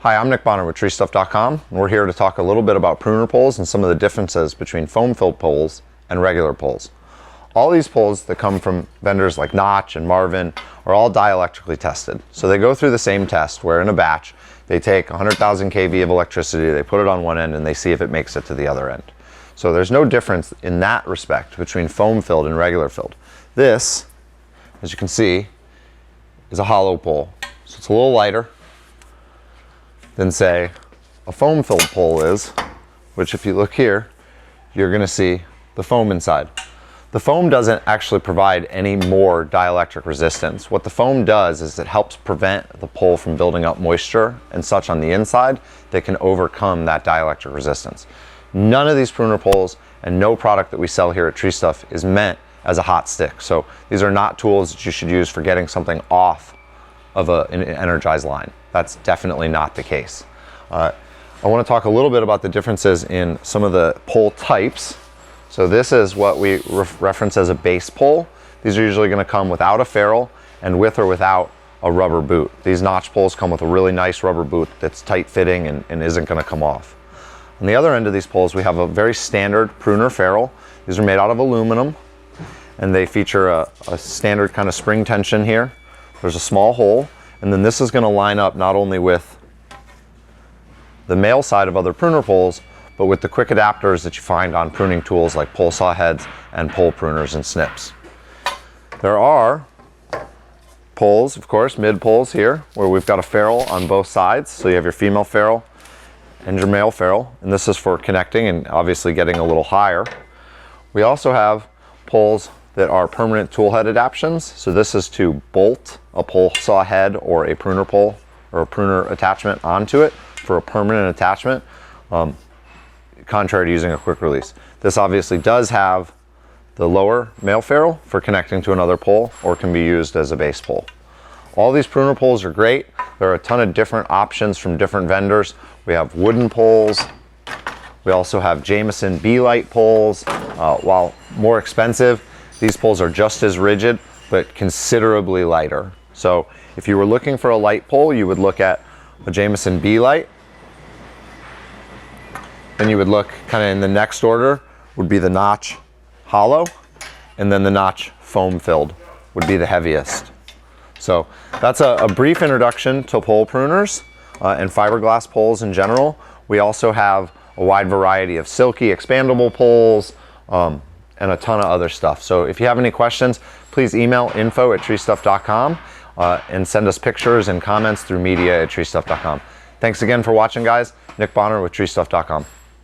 Hi, I'm Nick Bonner with TreeStuff.com, and we're here to talk a little bit about pruner poles and some of the differences between foam-filled poles and regular poles. All these poles that come from vendors like Notch and Marvin are all dielectrically tested. So they go through the same test where in a batch, they take 100,000 kV of electricity, they put it on one end, and they see if it makes it to the other end. So there's no difference in that respect between foam-filled and regular filled. This, as you can see, is a hollow pole. So it's a little lighter than, say, a foam-filled pole is, which if you look here, you're gonna see the foam inside. The foam doesn't actually provide any more dielectric resistance. What the foam does is it helps prevent the pole from building up moisture and such on the inside that can overcome that dielectric resistance. None of these pruner poles and no product that we sell here at Tree Stuff is meant as a hot stick. So these are not tools that you should use for getting something off of an energized line. That's definitely not the case. I want to talk a little bit about the differences in some of the pole types. So this is what we reference as a base pole. These are usually going to come without a ferrule and with or without a rubber boot. These notch poles come with a really nice rubber boot that's tight fitting and isn't going to come off. On the other end of these poles, we have a very standard Pruner Ferrule. These are made out of aluminum and they feature a standard kind of spring tension here. There's a small hole, and then this is going to line up not only with the male side of other pruner poles, but with the quick adapters that you find on pruning tools like pole saw heads and pole pruners and snips. There are poles, of course, mid poles here, where we've got a ferrule on both sides. So you have your female ferrule and your male ferrule, and this is for connecting and obviously getting a little higher. We also have poles that are permanent tool head adaptations. So this is to bolt a pole saw head or a pruner pole or a pruner attachment onto it for a permanent attachment, contrary to using a quick release. This obviously does have the lower male ferrule for connecting to another pole or can be used as a base pole. All these pruner poles are great. There are a ton of different options from different vendors. We have wooden poles. We also have Jameson B-Lite poles. While more expensive, these poles are just as rigid, but considerably lighter. So if you were looking for a light pole, you would look at a Jameson B-Lite. Then you would look kind of in the next order would be the Notch hollow, and then the Notch foam filled would be the heaviest. So that's a brief introduction to pole pruners and fiberglass poles in general. We also have a wide variety of silky expandable poles, and a ton of other stuff. So if you have any questions, please email info@treestuff.com and send us pictures and comments through media@treestuff.com. Thanks again for watching, guys. Nick Bonner with TreeStuff.com.